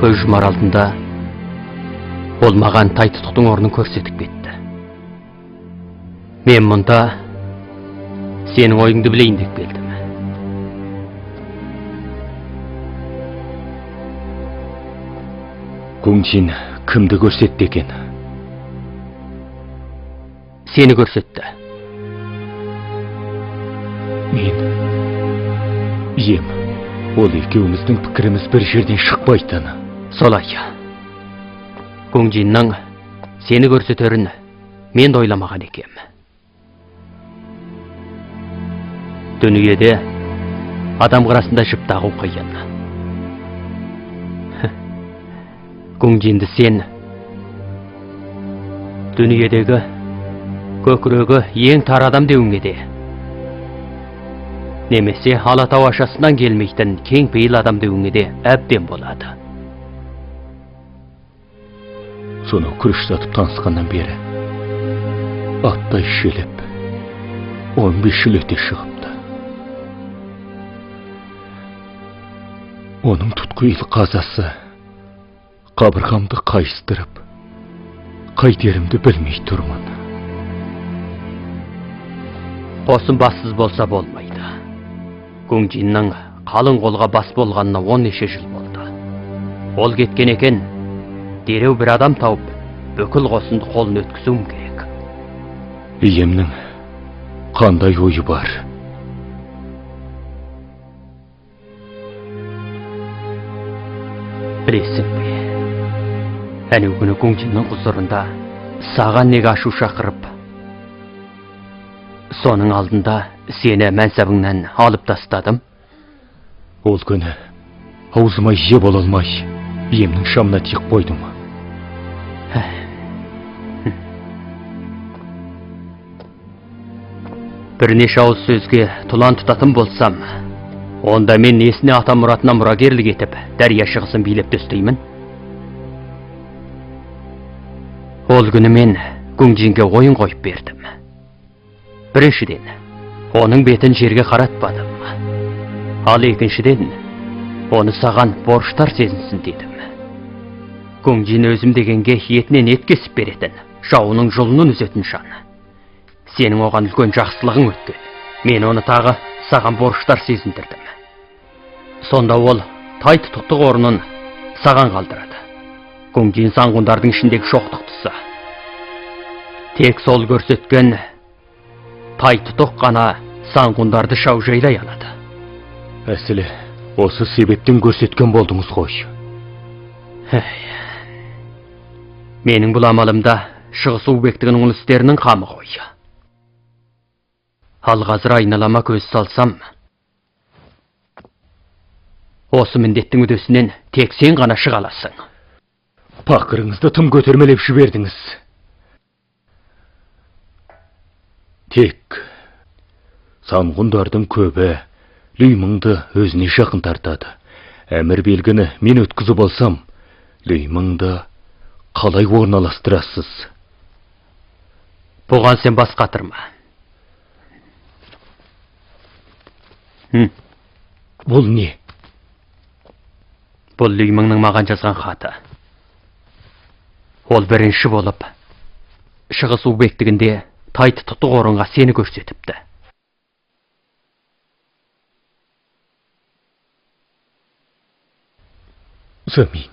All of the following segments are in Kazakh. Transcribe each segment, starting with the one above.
көз жұмар алдында ол маған Тайтұтықтың орнын көрсетіп кетті. Мен мұнда сенің ойыңды білейін деп келдім. Гуңжин кімді көрсетті екен? Сені көрсетті. Мен ол екеуміздің пікіріміз бір жерден шықпайтыны. Солай. Гуңжиннің сені көрсетерін мен де ойламаған екем. Дүниеде адам қырасында жіп тағу қиын. Гуңжинді сен дүниедегі көкірегі ең тар адам деуіңе де, немесе Алатау ашасынан келмейтін кең пейіл адам деуіңе де әбден болады. Сонау күріш сатып танысқаннан бері аттай шелеп 15 жыл өте шығыпты. Оның тұтқиыл қазасы қабырғамды қайыстырып, қайтерімді білмей тұрмын. Қосын бассыз болса болмайды. Гуңжиннің қалың қолға бас болғанына 10 неше жыл болды. Ол кеткен екен, дереу бір адам тауып, бүкіл қосынды қолын өткізуім керек. Иемнің қандай ойы бар? Білесің бе? Әнеу күні Гуңжиннің құзырында саған неге ашу шақырып, соның алдында сені мәнсабыңнан алып тастадым. Ол күні аузыма жеп бола алмай, иемнің шамына тиіп қойдым. Бірнеше ауыз сөзге тұлан тұтатын болсам, онда мен несіне ата мұратына мұрагерлік етіп, дәрия шығысын билеп төстеймін. Ол күні мен Гуңжинге ойын қойып бердім. Біріншіден, оның бетін жерге қаратпадым. Ал екіншіден, оны саған борыштар сезінсін дедім. Гуңжин өзім дегенге етінен ет кесіп беретін, жауының жолынан үзетін жан. Сенің оған үлкен жақсылығың өткен. Мен оны тағы саған борыштар сезіндірдім. Сонда ол Тайтұтықтық орнын саған қалдырады. Гуңжин санғұндардың ішіндегі шоқтықтысы. Тек сол көрсеткен Тайтұтық қана санғұндарды шаужайлай алады. Әсілі, осы себептен көрсеткен болдыңыз ғой. Менің бұл амалымда Шығыс Убектігінің ұлы істерінің қамы ғой. Ал қазір айналама көз салсам, осы міндеттің үдесінен тек сен ғана шыға аласың. Пақырыңызды тым көтермелеп жібердіңіз. Тек санғұндардың көбі Лүйміңді өзіне жақын тартады. Әмір белгіні мен өткізіп алсам, Лүйміңді қалай орналастырасыз? Бұған сен бас қатырма. Бұл не? Бұл Лүйміңнің маған жазған хаты. Ол бірінші болып Шығыс Убектігінде Тайтұтық орынға сені көрсетіпті. Замин.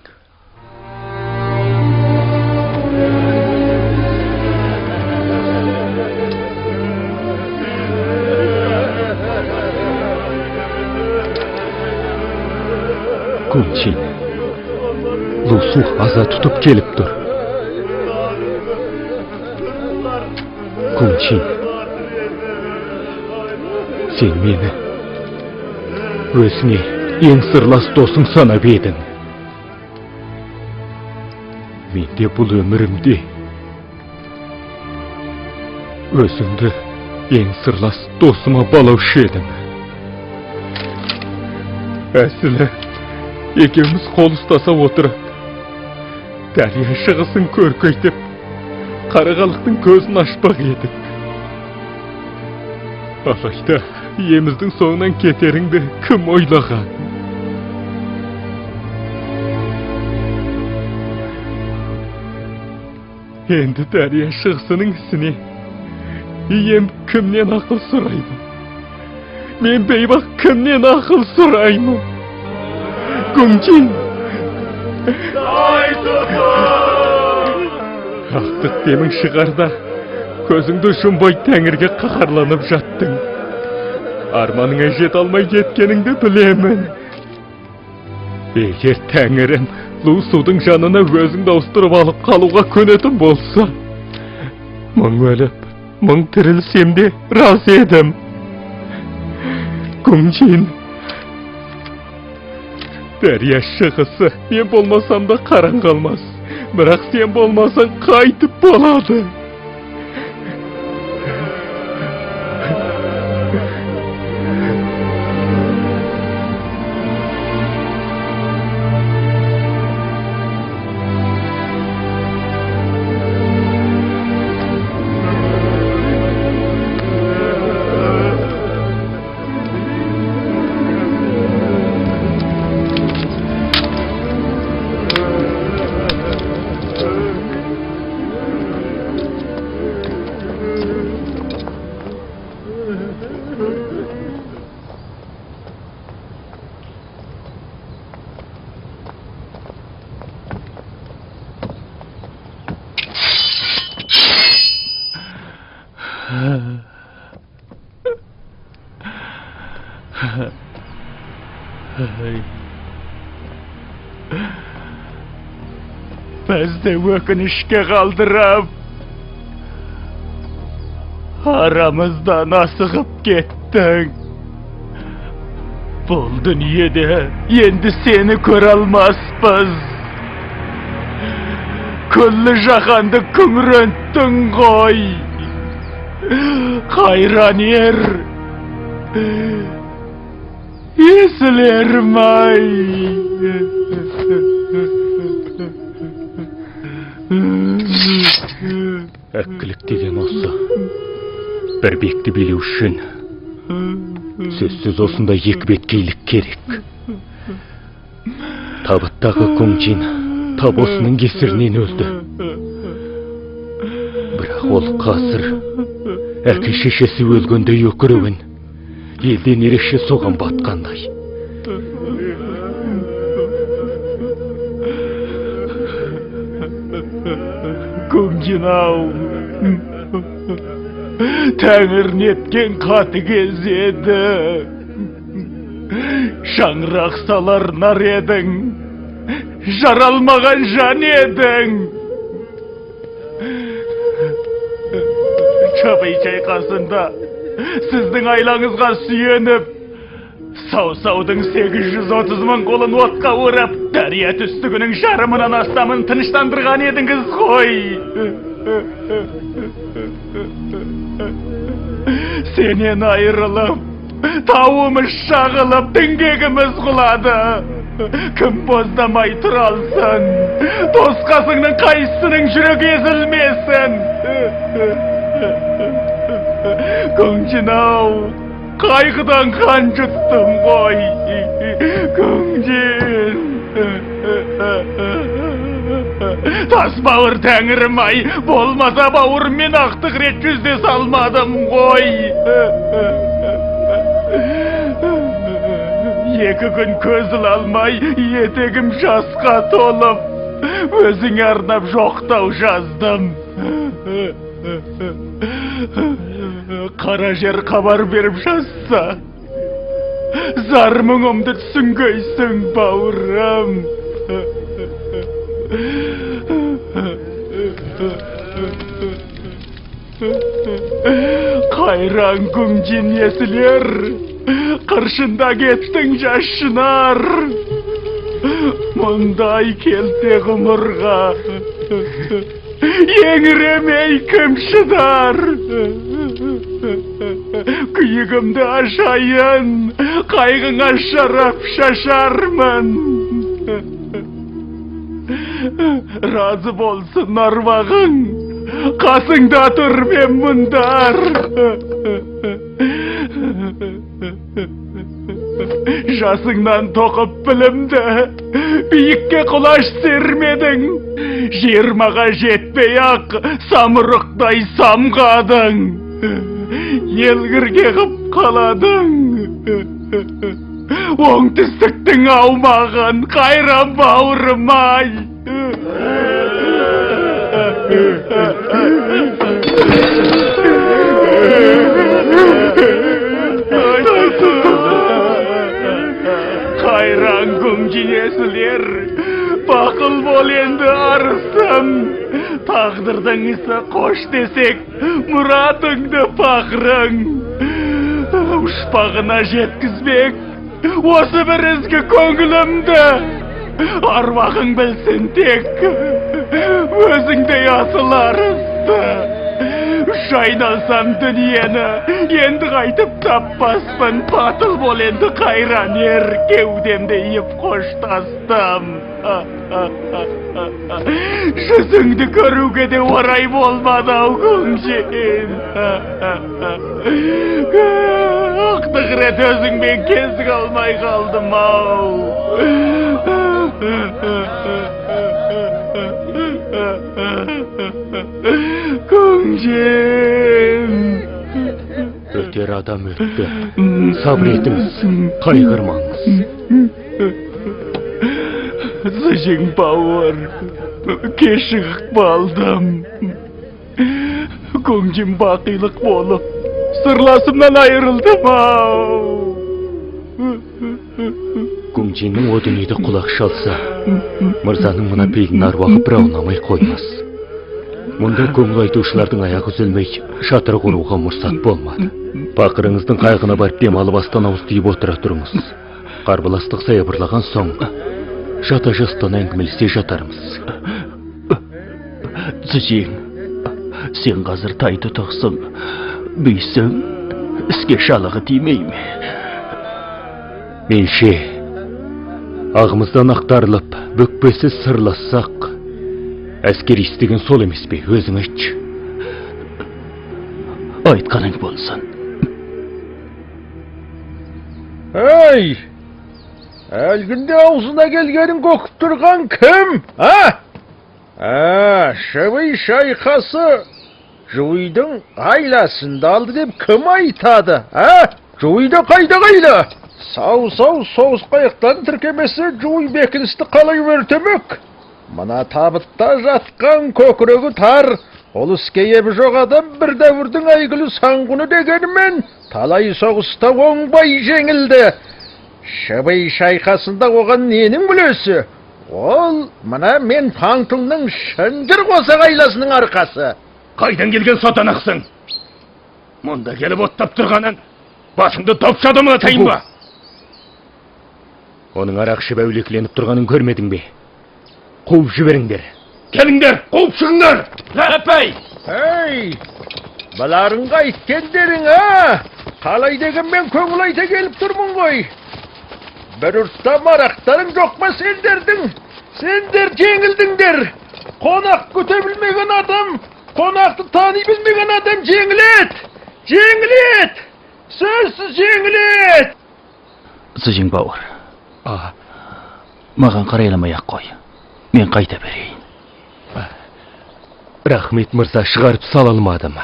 Гуңжин, Лусу аза тұтып келіп тұр. Гуңжин, сен мені өзіңе ең сырлас досың санап едің. Мен де бұл өмірімде өзіңді ең сырлас досыма балаушы едім. Әсілі, екеуміз қол ұстаса отырып, дәрия шығысын көркейтіп, қарағалықтың көзін ашпақ едік. Алайда, иеміздің соңынан кетеріңді кім ойлаған? Endi Darya шығысының ісіне ием кімнен ақыл сұраймын? Мен бейбақ кімнен ақыл сұраймын? Күңжин! Ақтық демің шығарда, көзіңді жұмбай тәңірге қақарланып жаттың. Арманыңа жет алмай кеткеніңді білемін. Егер тәңірім лу судың жанына өзіңді ауыстырып алып қалуға көнетін болса, мың өліп, мың тірілсем де разы едім. Күңжин, Дария шығысы мен болмасам да қараң қалмас, бірақ сен болмасаң қайтып болады. Bizde ökünüşke kaldırıp aramızdan asıqıp kettin. Bol dünyada endi seni köralmaspız. Kullu jahandı kümröntün koy. Hayran yer eslermay. Әккілік деген осы. Бір бекті білу үшін сөзсіз осында екі беткейлік керек. Табыттағы Күңжин тап осының кесірінен өлді. Бірақ ол қазір әке шешесі өлгенде өкіруін елден ерекше соған батқандай. Күңжин-ау, тәңір неткен қаты кезеді. Шаңырақ салар нар едің, жаралмаған жан едің. Чабай чайқасында сіздің айлаңызға сүйеніп, сау-саудың 830 мың қолын отқа орап, Дария түстігінің жарымынан астамын тыныштандырған едіңіз ғой. Сенен айырылып, тауымыз шағылып, діңгегіміз құлады. Кім боздамай тұралсын, досқасыңның қайсының жүрек езілмесін. Күңжин-ау, қайғыдан қан жұттым ғой. Күңжин, тас бауыр тәңірім-ай, болмаса бауырмен ақтық рет жүздес алмадым ғой. Екі күн көзіл алмай, етегім жасқа толып, өзің арнап жоқтау жаздым. Қара жер хабар беріп жазса, зар мұңымды түсінгейсің бауырым. Қайран Күңжин есілер, қыршында кеттің жашынар. Мұндай келте ғұмырға еңіремей кім шыдар. Күйігімді ашайын, қайғыңа шарап шашармын. Разы болсын армағың, қасыңда тұр мен мұндар. Жасыңнан тоқып білімді, биікке құлаш сермедің. 20'ға жетпей-ақ самұрықтай самғадың. Елгірге қып қаладың. Оңтүстіктің аумағын қайран бауырым-ай. Қайран күңжінесілер, бақыл бол енді арысым. Тағдырдың ісі қош десек, мұратыңды пақырың. Ұшпағына жеткізбек, осы бір ізгі көңілімді. Арвағың білсін тек, өзіңдей асыл арысты. Шайнасам дүниені, енді қайтып таппаспын. Батыл бол енді қайран ер, кеудемді иіп қоштастым. Жүзіңді көруге де орай болмады-ау күңжен. Ақтық рет өзіңмен кезік алмай қалдым-ау. Күңжен. Өтер адам өтті. Сабыр етіңіз, қайғырмаңыз. Зыжың бауыр, кешігіп балдым. Күңжен бақилық болып, сырласымнан айырылдым-ау. Күңженнің о дүниеде құлақ шалса, мырзаның мына пейілін аруағы бір аунамай қоймас. Мұнда көңіл айтушылардың аяғы үзілмей, шатыр құруға мұрсат болмады. Пақырыңыздың қайғына барып дем алып астан ауыз тиіп отыра тұрыңыз. Қарбыластық саябырлаған соң, жата жастан әңгімелесе жатармыз. Зыжең, сен қазір тай тұтықсың, бүйсің, іске шалығы тимей ме? Менше, ағымыздан ақтарылып, бүкпесіз сырлассақ, әскер істеген сол емес пе, өзің айтшы. Айтқаның болсын. Эй! Әлгінде аузына келгенін көкіп тұрған кім? Шыбый шайқасы Жуйдың айласында алды деп кім айтады? Жуйды қайда қайда? Сау-сау соғыс қайықтан тіркемесі Жуй бекіністі қалай өртемек? Мына табытта жатқан көкірегі тар, ол іске ебі жоқ адам бір дәуірдің әйгілі саңғыны дегенімен талай соғыста оңбай жеңілді. Шыбый шайқасында оған ненің білесі? Ол мына мен Паңтыңның шынжыр қосақ айласының арқасы. Қайдан келген сотанақсың? Мұнда келіп оттап тұрғанын басыңды топшадым атайын ба? Оның арақ ішіп әулекленіп тұрғанын көрмедің бе? Қуып жіберіңдер. Келіңдер, қуып шығыңдар! Ләппәй! Ей, бұларыңға айткендерің, қалай деген мен көңіл айта келіп тұрмын ғой. Бір ұртта марақтарың жоқ па сендердің? Сендер жеңілдіңдер. Қонақ күте білмеген адам, қонақты тани білмеген адам жеңілет! Жеңілет! Сөзсіз жеңілет! Зыжың бауыр, маған қарайламай-ақ қой. Мен қайта берейін. Рахмет мырза, шығарып сала алмадым.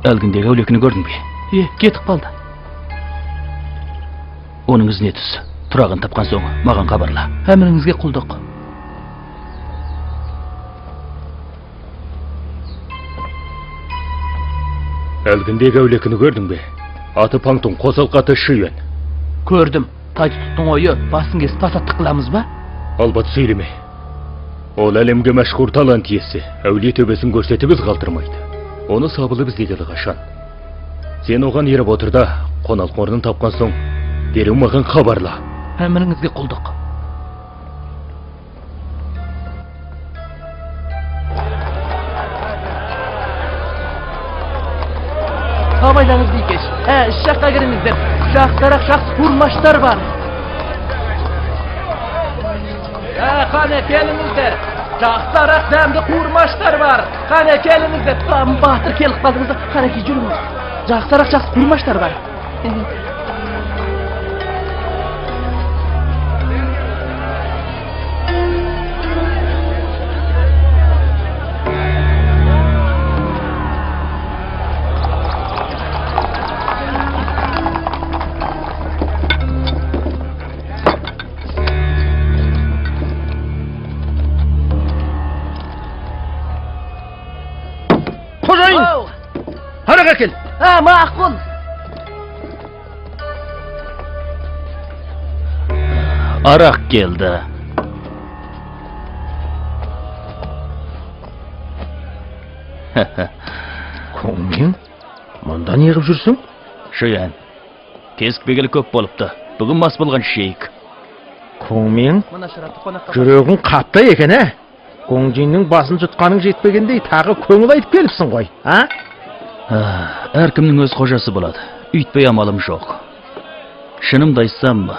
Әлгіндегі әулекіні көрдің бе? Кетіп қалды. Оның ізіне түс. Тұрағын тапқан соң маған хабарла. Әміріңізге құлдық. Әлгіндегі әулекіні көрдің бе? Аты Паңтың қосалқаты Шүйен. Көрдім. Тай тұттың ойы басын кесіп тасаттық қыламыз ба? Албат сөйлеме. Ол әлемге мәшһүр талант иесі. Әулие төбесін көрсетіп біз қалдырмайды. Оны сабылы біз деді қашан. Сен оған еріп отыр да, қонақ орнын тапқан соң, дереу маған хабарла. Әміріңізге құлдық. Абайлаңыз Бикеш. Іш жаққа кіріңіздер. Жақсырақ құрмаштар бар. Қане келіңіздер. Жақсырақ дәмді құрмаштар бар. Қане келіңіздер. Батыр келіп қалдыңыздар. Қане ки жүріңіз. Жақсырақ құрмаштар бар. Қожайын! Арақ әкел! Мақұл. Арақ келді. Көңмен, мұнда не қып жүрсің? Шүйен, кескпегелі көп болыпты. Бүгін мас болған шейік. Көңмен, жүрегің қапта екен, ә? Көңжиннің басын жұтқаның жетпегендей тағы көңіл айтып келіпсің ғой, а? Әркімнің өз қожасы болады. Үйтпей амалым жоқ. Шынымды айтсам,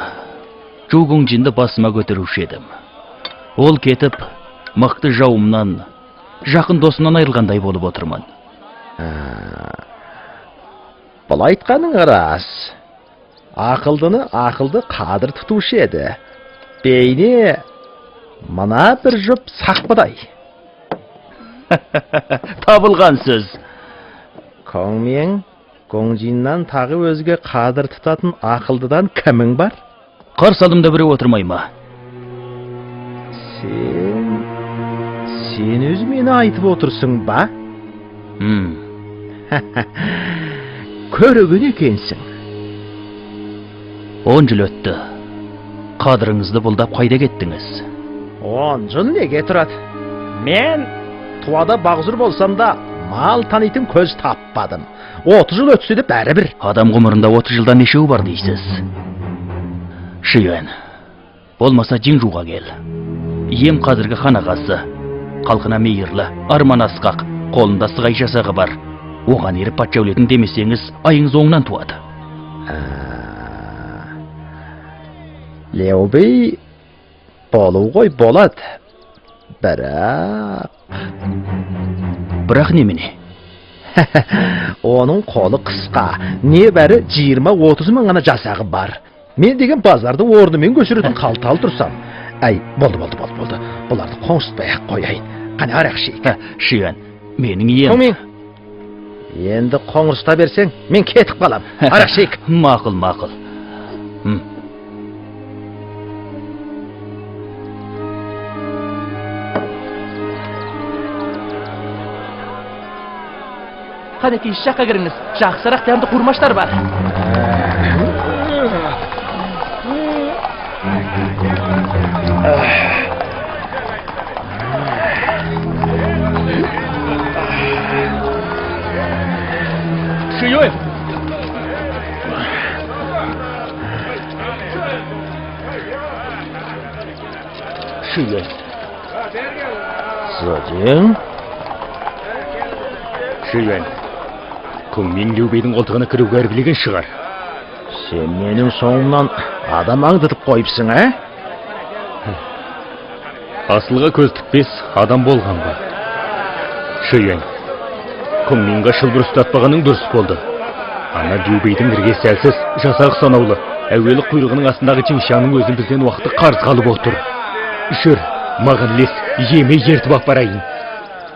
Чжу Гуңжинді басыма көтеруші едім. Ол кетіп, мықты жауымнан, жақын досымнан айырылғандай болып отырмын. Бұл айтқаның рас. Ақылдыны ақылды қадір тұтушы еді. Бейне мына бір жұп сақпыдай. Табылған сөз. Көңмен, Гуңжиннан тағы өзге қадір тұтатын ақылдыдан кімің бар? Қарсы алдымда біреу отырмай ма? Сен өз мені айтып отырсың ба? Көреген екенсің. 10 жыл өтті. Қадырыңызды бұлдап қайда кеттіңіз? 10 жыл неге тұрады? Мен туада бағзыр болсам да, мал танитын көз таппадым. 30 жыл өтсе де бәрібір. Адам ғұмырында 30 жылдан нешеу бар дейсіз? Шүйен, болмаса Жинжуға кел. Ем қазіргі хан ағасы, қалқына мейірлі, арман асқақ, қолында сығай жасағы бар. Оған еріп патша өлетін демесеңіз, айыңыз оңынан туады. Леубей болу ғой болады. Бірақ немене? Оның қолы қысқа, небәрі 20-30 мың ғана жасағы бар. Мен деген базарды орнымен көшіретін қалтал тұрсам. Әй, болды. Бұларды қоңшытпай-ақ қояйын. Қане арақ ішейік. Шүйен, менің ем. Көмең. Енді қоңырста берсең, мен кетіп қалам. Арақ ішейік. Мақыл. Қане ки жаққа кіріңіз. Жақсырақ дәмді құрмаштар бар. Шүйен! Шүйен. Зоден. Шүйен, Күңмен Леубейдің қолтығына кіруге әрбілеген шығар. Сен менің соңымнан адам аңдытып қойыпсың, ә? Асылға көз тікпес адам болған ба? Шүйен, Күңменға шылбыр ұстатпағаның дұрыс болды. Ана Леубейдің іргесі әлсіз, жасағы санаулы. Әуелі құйрығының астындағы Чиншанның өзін бізден уақыты қарыз қалып отыр. Жүр, маған лес, еме ертіп ақ барайын.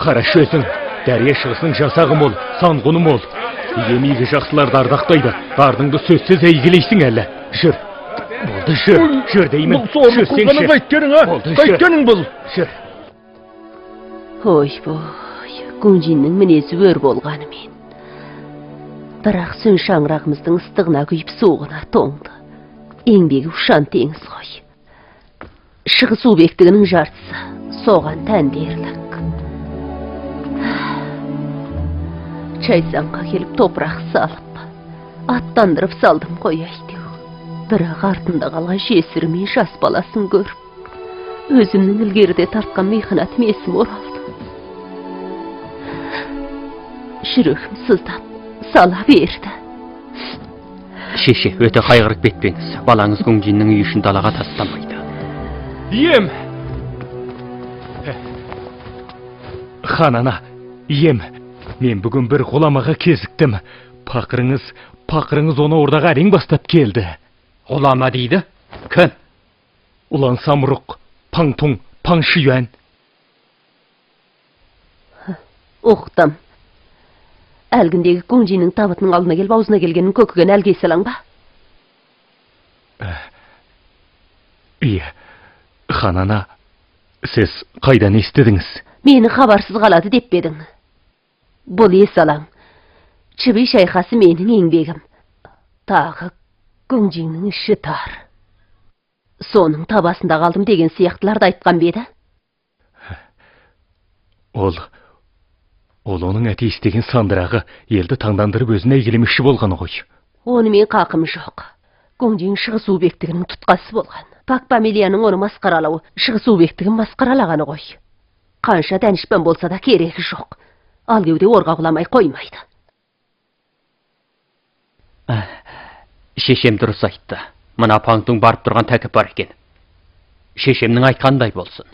Қара шөзің, дәрия шығысының жасағы мол, санғұны мол. Емейгі жақсыларды ардақтайды, дардыңды сөзсіз әйгілейсің әлі. Жүр, болды жүр деймін. Қайткенің бұл. Жүр. Ой, Гуңжиннің мінезі өр болғаны мен. Бірақ сөн шаңырағымыздың ыстығына күйіп соғына тоңды. Еңбегі ұшан теңіз ғой. Шығыс убектігінің жартысы, соған тән дерлік. Чайсанға келіп топырақ салып, аттандырып салдым қой әйтеу. Бірақ артында қалған жесірімен жас баласын көріп, өзімнің ілгеріде тартқан мейханатым есім оралды. Жүрегім сыздап, сала берді. Шеше, өте қайғырып кетпеңіз. Балаңыз Күңжиннің үй ішін далаға тастамайды. Ем! Ханана, ем, мен бүгін бір ғұламаға кезіктім. Пақырыңыз оны ордаға әрең бастап келді. Ғұлама дейді? Кім? Ұлан Самұрық, Паңтұң, Паңшүйен. Оқтам. Әлгіндегі Күңжиннің табытының алдына келіп, аузына келгенін көкіген әлге салаң ба? Ие, ханана, сіз қайдан естідіңіз? Мені хабарсыз қалады деп бедің. Бұл есалаң. Чыбый шайқасы менің еңбегім. Тағы Күңжиннің іші тар. Соның табасында қалдым деген сияқтыларды айтқан беді? Ол оның әте істеген сандырағы елді таңдандырып өзіне әйгілемекші болғаны ғой. Оны мен қақым жоқ. Күңжин шығыс убектігінің тұтқасы болған. Пак Памелияның оны масқаралауы шығыс убектігін масқаралағаны ғой. Қанша дәнішпен болса да керегі жоқ. Алгеуде орға құламай қоймайды. Шешем дұрыс айтты. Мына Паңтұң барып тұрған тәкіп бар екен. Шешемнің айтқандай болсын.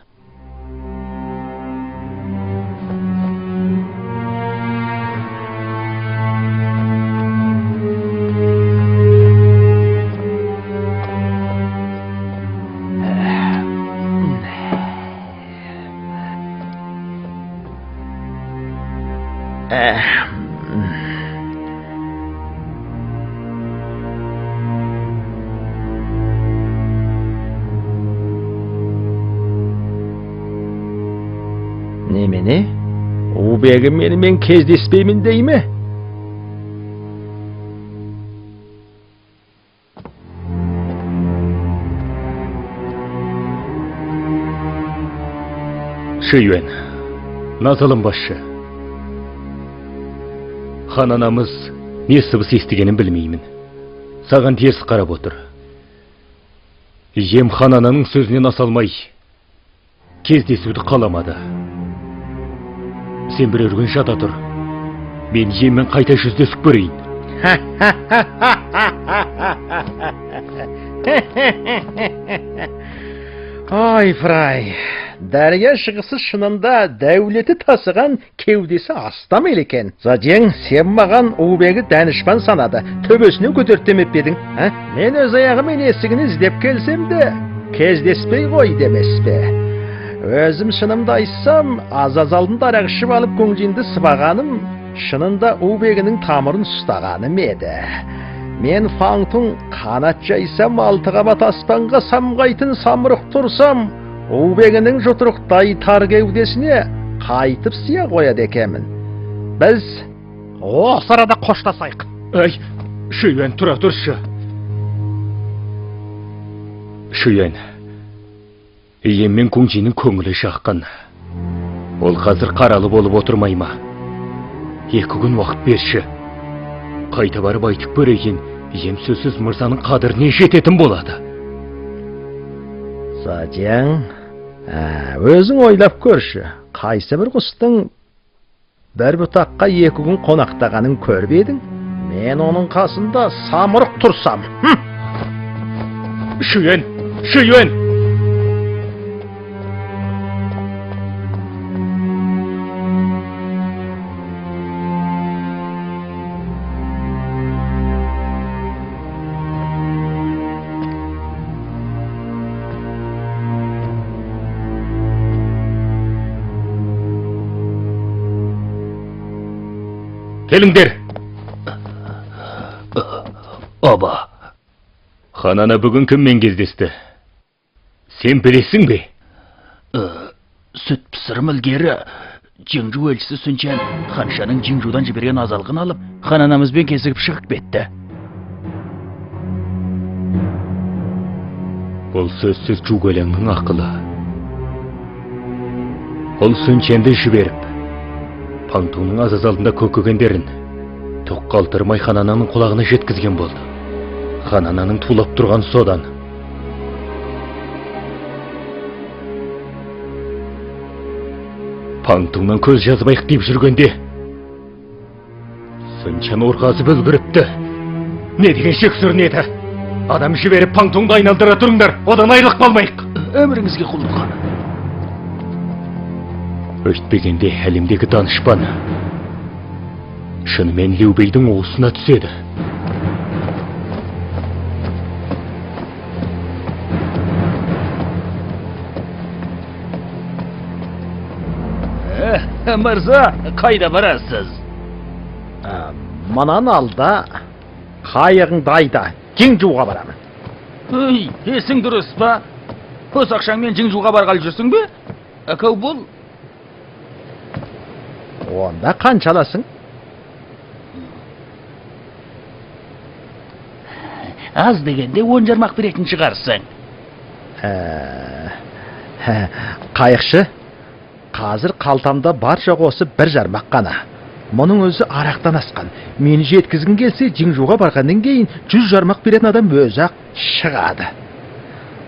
Немені? Убегім менімен кездеспеймін дей ме? Шүйен, назалым басшы. Хананамыз не сыбыс естігенін білмеймін. Саған теріс қарап отыр. Ем ханананың сөзінен асалмай, кездесуді қаламады. Сен бір өрген жата тұр. Мен еммен қайта жүздесіп көрейін. Ай, Фрай, дәрия шығысы шынында дәулеті тасыған кеудесі астам елекен. Заден, сен маған убегі дәнішпан санады. Төбесінен көтертемеп бедің. Мен өз аяғымен есігін іздеп келсем де, кездеспей қой демес пе. Өзім шынымды айтсам, Азазалдың арақ ішіп алып Күңжинді сыбағаным, шынында убегінің тамырын ұстағаным еді. Мен Паңтұң қанат жайсам, алты қабат аспанға самғайтын самұрық тұрсам, убегінің жұтырықтай тар кеудесіне қайтып сия қояды екенмін. Біз осы арада қоштасайық. Ай, Шүйен, тұра тұршы. Шүйен, еммен Күңжиннің көңілі жаққан. Ол қазір қаралы болып отырмай ма? 2 күн уақыт берші. Қайта барып айтып көрейін, ем сөзсіз мырзаның қадіріне жететін болады. Заден, өзің ойлап көрші. Қайсы бір құстың бір бұтаққа 2 күн қонақтағанын көрбедің? Мен оның қасында самұрық тұрсам. Шүйен! Шүйен! Келіңдер! Аба, ханана бүгін кіммен кездесті? Сен білесің бе? Сүт пісірім ілгері, Жеңжу елшісі Сүнчен ханшаның Жеңжудан жіберген азалғын алып, хананамызбен кезігіп шығып бетті. Бұл сөзсіз Жугөлеңнің ақылы. Ол Сүнченді жіберіп, Паңтұңның Азазалдында көкөгендерін түк қалтырмай ханананың құлағына жеткізген болды. Ханананың тулап тұрған содан. Паңтұңнан көз жазбайық деп жүргенде, Сүнчен орғазып өлгіріпті. Не деген шексүрін еді? Адам жіберіп паңтоңды айналдыра тұрыңдар, одан айрылып қалмайық. Өміріңізге құлдық. Өйтпегенде әлемдегі данышпан шынымен Любейдің уысына түседі. Мырза, қайда барасыз? Мұнан алда қайығыңды айда жең жууға барамын. Өй, есің дұрыс па? Өз ақшаңмен жең жууға барғалы жүрсің бе? Әкау бұл? Онда қанша аласың? Аз дегенде 10 жармақ беретін шығарсың. Қайықшы, қазір қалтамда бар жоқ осы 1 жармақ қана. Мұның өзі арақтан асқан. Мені жеткізгін келсе, жең жууға барғаннан кейін 100 жармақ беретін адам өзі ақ шығады.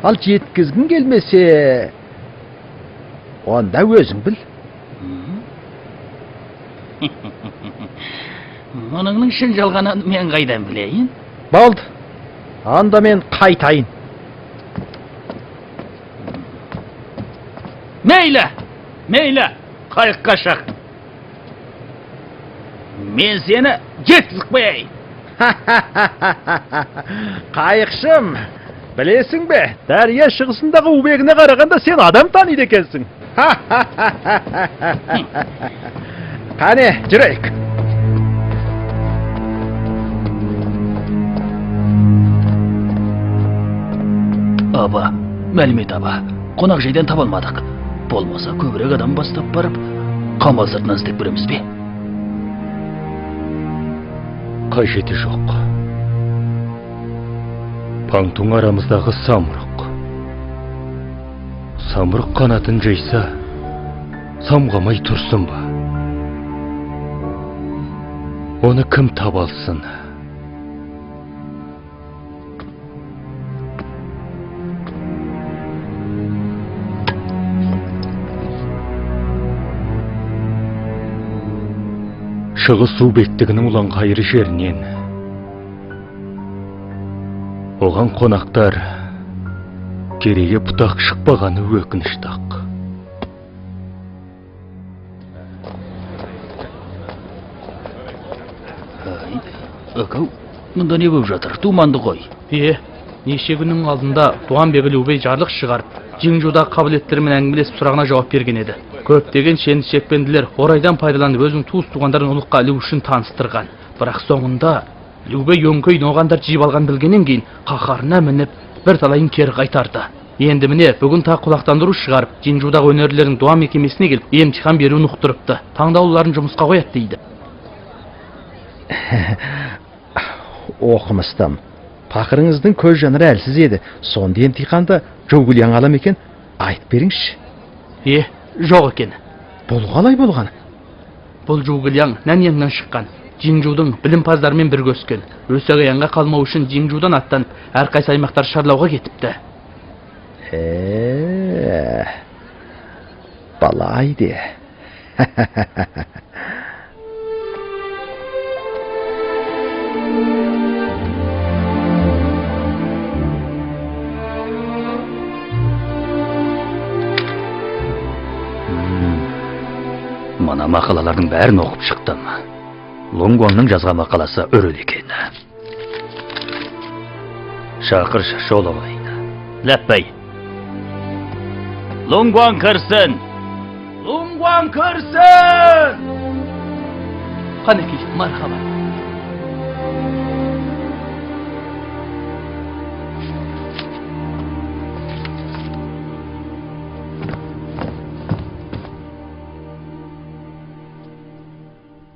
Ал жеткізгін келмесе, онда өзің біл. Мұныңның шын жалғанын мен қайдан білейін? Болды. Анда мен қайтайын. Мейлі, қайыққа шақ. Мен сені жеткізіп қояйын. Қайықшым, білесің бе, Дария шығысындағы убегіне қарағанда сен адам таниды екенсің. Қане, жүрейік. Аба, мәлімет аба, қонақ жайдан таба алмадық. Болмаса көбірек адам бастап барып, қамал сыртынан іздеп көреміз бе? Қажеті жоқ. Паңтоң арамыздағы самұрық. Самұрық қанатын жайса, самғамай тұрсын ба? Оны кім таба алсын? Шығыс су беттігінің ұлан қайыры жерінен оған қонақтар кереге бұтақ шықпағаны өкініштақ. Әкау, мұнда не болып жатыр? Думанды ғой. Неше күннің алдында Дуанбек Любей жарлық шығарып, жең жуудағы қабілеттерімен әңгімелесіп сұрағына жауап берген еді. Көптеген шен-шекпенділер орайдан пайдаланып өзінің туыс-туғандарын ұлыққа ілу үшін таныстырған. Бірақ соңында Любей өңкей ноғандар жиып алған білгеннен кейін қаһарына мініп, бір талайын кері қайтарды. Енді міне бүгін тағы құлақтандыру шығарып, жең жуудағы өнерлердің дуа мекемесіне келіп, емтихан беруін ұқтырыпты. Таңдаулыларын жұмысқа қояды дейді. Оқымыстым. Пақырыңыздың көз жаныры әлсіз еді. Сонда емтиханда Жаугуляң алам екен, айтып беріңізші. Жоқ екен. Бұл қалай болған? Бұл Жаугуляң Наньяңнан шыққан. Жең жуудың білімпаздарымен бірге өскен. Өсек-аяңға қалмау үшін жең жуудан аттанып, әрқайсы аймақтар шарлауға кетіпті. Балай де. Мана мақалалардың бәрін оқып шықтым. Лонгуаңның жазған мақаласы өрел екен. Шақыршы шоловайны. Ләппәй. Лонгуаң кірсін! Лонгуаң кірсін! Қанекей, мархаба.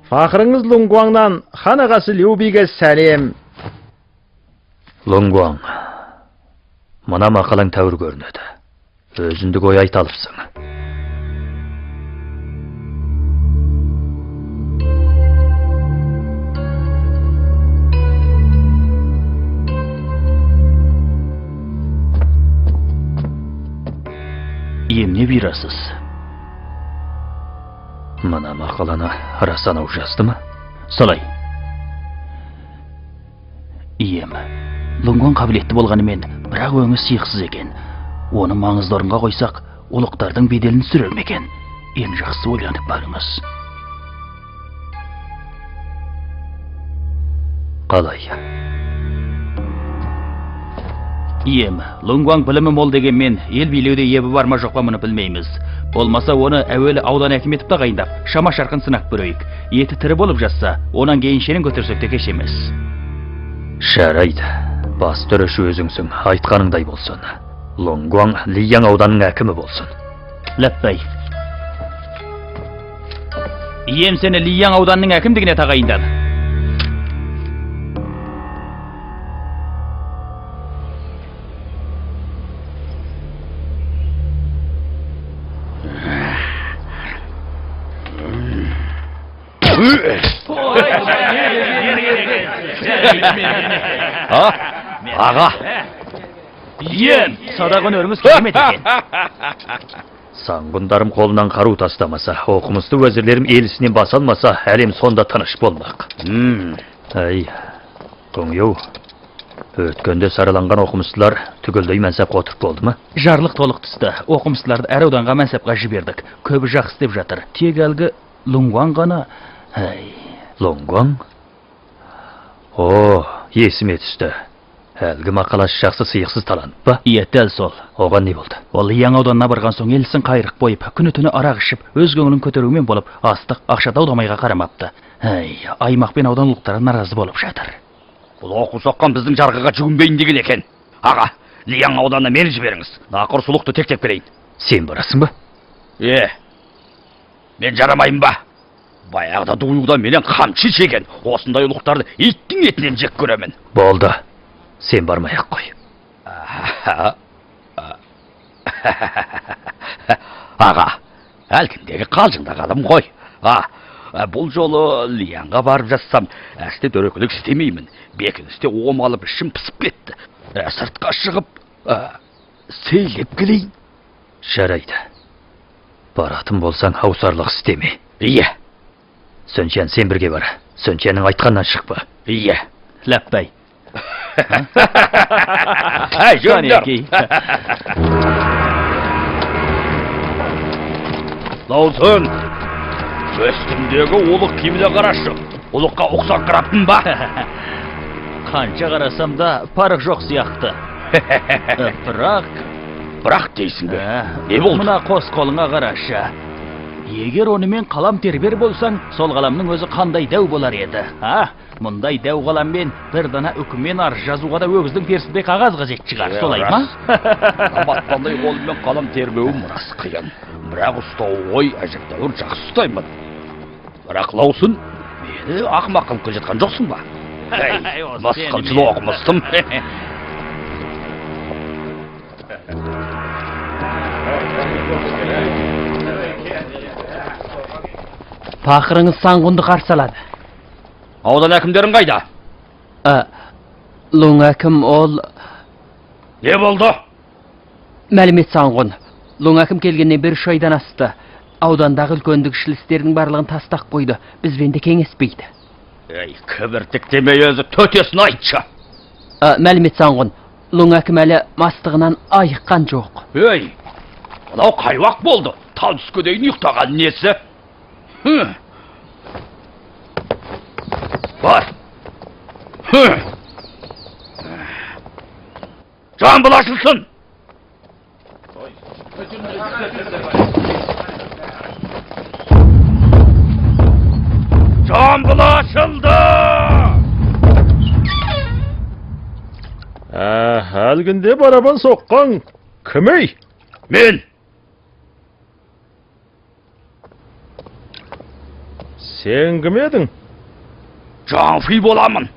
Фақырыңыз Лонгуаңнан хан ағасы Любейге сәлем. Лонгуаң, мына мақалаң тәуір көрінеді. Өзіндік ой айта алыпсың. Емне бирасыз? Мына мақаланы Рас анау жазды ма? Солай. Ием, Лунгван қабілетті болғанымен, бірақ өңі сиықсыз екен. Оны маңызды орынға қойсақ, ұлықтардың беделін сүрер ме екен? Ең жақсы ойланып барыңыз. Қалай? Ием, Лунгван білімі мол дегенмен, ел билеуде ебі бар ма жоқ па мұны білмейміз. Болмаса оны әуелі аудан әкім етіп тағайындап, шама шарқын сынақ көрейік. Еті тірі болып жатса, онан кейін шенін көтерсек те кеш емес. Жарайды. Бас төріші өзіңсің, айтқаныңдай болсын. Лунгван Лияң ауданның әкімі болсын. Ләппәй. Ием сені Лияң ауданның әкімдігіне тағайындады. Аға! Ием, садағын өріміз келмеді екен. Саңғындарым қолынан қару тастамаса, оқымысты уәзірлерім елісінен басалмаса, әлем сонда тыныш болмақ. Әй, Қоңеу, өткенде сараланған оқымыстылар түгелдей мәнсапқа отырып болды ма? Жарлық толық түсті. Оқымыстыларды әр ауданға мәнсапқа жібердік. Көбі жақсы деп жатыр. Тек әлгі Лунгван ғана... Лунгван? О, есіме түсті. Әлгі мақаласы жақсы сыйықсыз таланып па? Иә, дәл сол. Оған не болды? Ол Лияң ауданына барған соң елсін қайрық бойып, күні-түні арақ ішіп, өз көңілін көтерумен болып, астық, ақша даудамайға қарамапты. Аймақ пен аудан ұлықтары наразы болып жатыр. Бұл оқу соққан біздің жарғыға жүгінбейін деген екен. Аға, Лияң ауданына мені жіберіңіз. Нақыр сұлықты тектеп берейін. Сен барасың ба? Мен жарамайым ба? Баяғыда дуылда менен қамшы жеген. Осындай ұлықтарды иттің етінен жек көремін. Болды. Сен бармай-ақ қой. Аға, әлгіндегі қалжыңдақ адам ғой. Бұл жолы Лиянға барып жатсам, әсте дөрекілік істемеймін. Бекіністе омалып ішім пісіп кетті. Сыртқа шығып, сейлеп келейін. Жарайды. Баратын болсаң, аусарлық істеме. Иә. Сөнчен, сен бірге бар. Сөнченнің айтқаннан шықпа. Иә. Ләппәй. Жөндөр. Лаузын, үстімдегі ұлық кемілі қарашы. Ұлыққа ұқсақ қараппын ба? Қанша қарасам да парық жоқ сияқты. Бірақ дейсің бе? Не болды? Мұна қос қолыңа қарашы. Егер онымен қалам тербер болсаң, сол қаламның өзі қандай дәу болар еді. Мұндай дәу қаламмен бір дана үкімен арыз жазуға да өгіздің терісіндей қағаз қажет шығар, солай ма? Қаматтандай қолымен қалам тербеуім рас қиын. Бірақ ұстау ғой, әжептәуір жақсы ұстаймын. Бірақ Лаусын, мені ақымақ қылып келе жатқан жоқсың ба? Басқыншыл оқымыстым. Пақырыңыз Саңғұнды қарсы алады. Аудан әкімдерін қайда? Луң әкім ол... Не болды? Мәлімет Саңғұн. Луң әкім келгеннен бір үш айдан асты. Аудандағы үлкендік ішілістердің барлығын тастақ қойды. Бізбен де кеңеспейді. Кібіртік демей өзі төтесін айтшы. Мәлімет Саңғұн. Луң әкім әлі мастығынан айыққан жоқ. Мынау қайуақ болды. Тал түске дейін ұйықтаған несі? Бар. Жамбыл ашылсын. Жамбыл ашылды. Әлгінде барабан соққан кімей? Мен. Сен кім едің? Жаңфи боламын.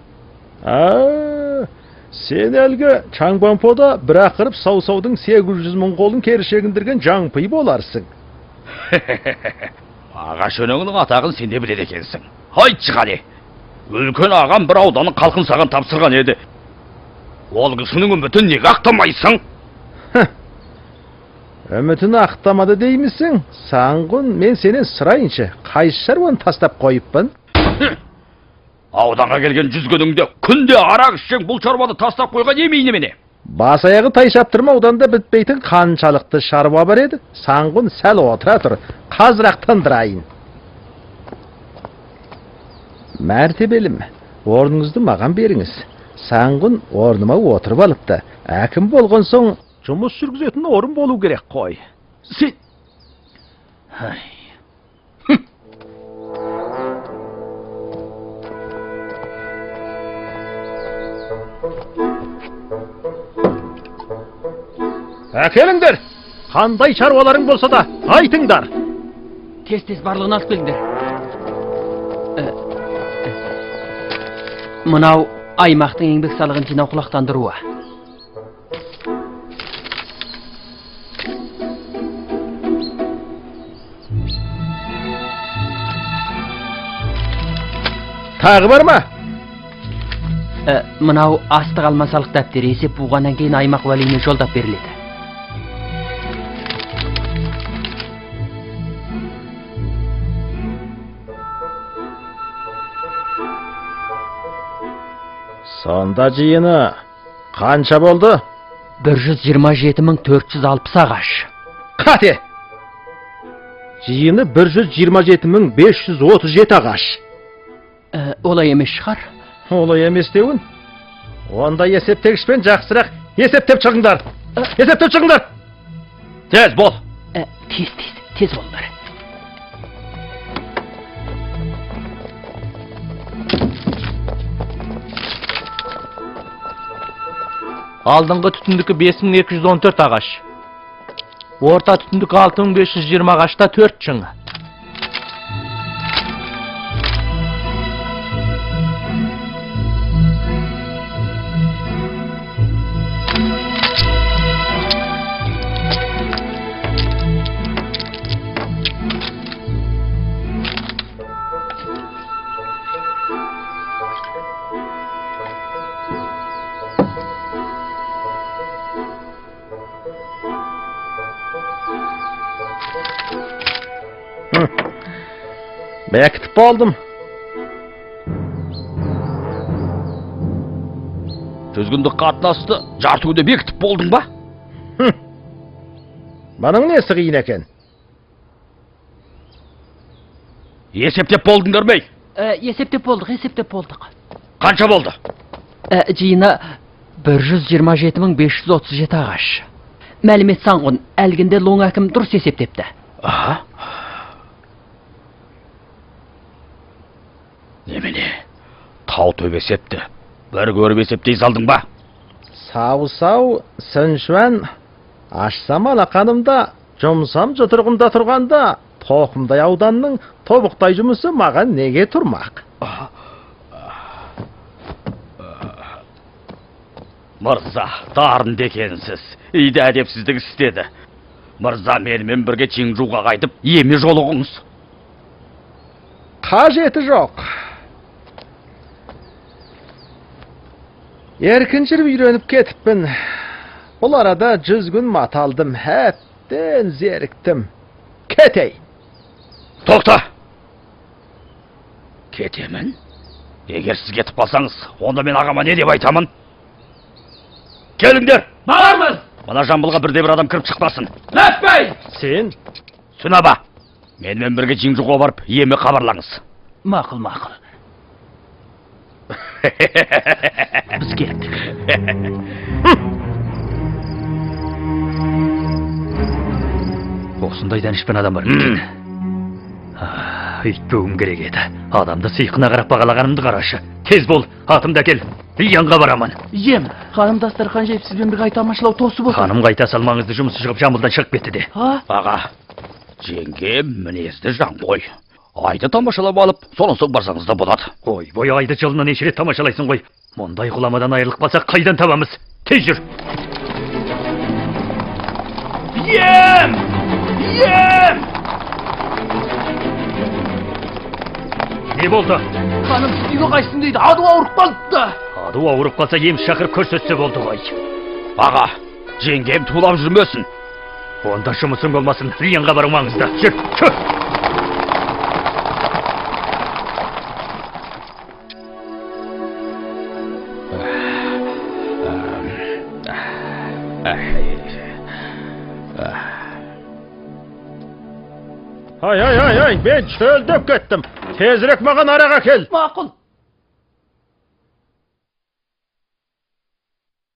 Сен әлгі Чаңбанпода бір ақырып сау-саудың 800 мың қолын керішегіндірген жаңпый боларсың. Аға шөніңнің атағын сен де біледі екенсің. Айтшы қане. Үлкен ағам бір ауданын қалқын саған тапсырған еді. Ол кісінің үмітін неге ақтамайсың? Үмітін ақтамады деймісің? Саңғын, мен сенен сұрайыншы, қайсы шаруаны тастап қойыппын? Ауданға келген жүзгөніңде күнде арақ ішсең бұл шаруаны тастап қойған емей немене? Бас аяғы тай шаптырмаудан да бітпейтін қаншалықты шаруа бар еді. Саңғын сәл отыра тұр, қазырақ тындырайын. Мәртебелім, орныңызды маған беріңіз. Саңғын орныма отырып алыпты. Әкім болған соң жұмыс жүргізетін орын болу керек қой. Сен... Әкеліңдер! Қандай шаруаларың болса да, айтыңдар! Тез-тез барлығын алып келіңдер. Мынау аймақтың еңбек салығын жинау құлақтандыруы. Тағы бар ма? Мынау астық алма салық дәптері есеп буғаннан кейін аймақ уәлиіне жолдап беріледі. Сонда жиыны қанша болды? 127.460 ағаш. Қате! Жиыны 127.537 ағаш. Олай емес шығар? Олай емес деуін? Онда есептегішпен жақсырақ есептеп шығыңдар. Есептеп шығыңдар. Тез бол. Тез болыңдар. Алдыңғы түтіндікі 5214 ағаш. Орта түтіндікі 6520 ағашта 4 чың. Бекітіп болдым. Жүзгінді қатынасты жарты күнде бекітіп болдың ба? Бұның несі қиын екен? Есептеп болдыңдар ма? Есептеп болдық. Қанша болды? Жиыны 127.537 ағаш. Мәлімет Саңғын, әлгінде Лоң әкім дұрыс есептепті. Немене? Тау төбе есепті. Бір көріп есептей салдың ба? Сау, сыншуан, ашсам алақанымда, жұмсам жұтырғымда тұрғанда, тоқымдай ауданның тобықтай жұмысы маған неге тұрмақ? Мырза, дарынды екенсіз. Үйді әдепсіздік істеді. Мырза, менімен бірге Чиңжуға қайтып, еме жолығыңыз. Қажеті жоқ. Еркін жүріп үйреніп кетіппін. Бұл арада 100 күн маталдым, әптен зеріктім. Кетей. Тоқта! Кетемін? Егер сіз кетіп қалсаңыз, онда мен ағама не деп айтамын? Келіңдер! Бармыз! Мына жамбылға бірде-бір адам кіріп шықпасын. Ләппей! Сен? Сүнаба! Менімен бірге Чиңжуға барып, еме қабарлаңыз. Мақыл. Біз кеттік. Осындай дәнішпен адам бар екен. Үйтпеуім керек еді. Адамды сыйқына қарап бағалағанымды қарашы. Тез бол, атымды әкел. Янға барамын. Ем, ханым дастархан жайып сізбен бір қайтамашылау тосы болды. Ханым қайта салмаңызды, жұмысы шығып жамылдан шығып кетті де. Аға, жеңге мінезді жан ғой. Айды тамашалап алып, соның соң барсаңыз да болады. Ой, айды жылына неше рет тамашалайсың ғой. Мұндай ғұламадан айырылып қалсақ қайдан табамыз? Тез жүр. Ем! Не болды? Ханым сіз үйге қайсың дейді, аду ауырып қалыпты. Аду ауырып қалса ем шақырып көрсетсе болды ғой. Аға, жеңгем тулап жүрмесін. Онда жұмысың болмасын, Риянға бару маңызды. Жүр. Ay, ben çöldep kettim. Tezirek mаған arağa kel. Maqul.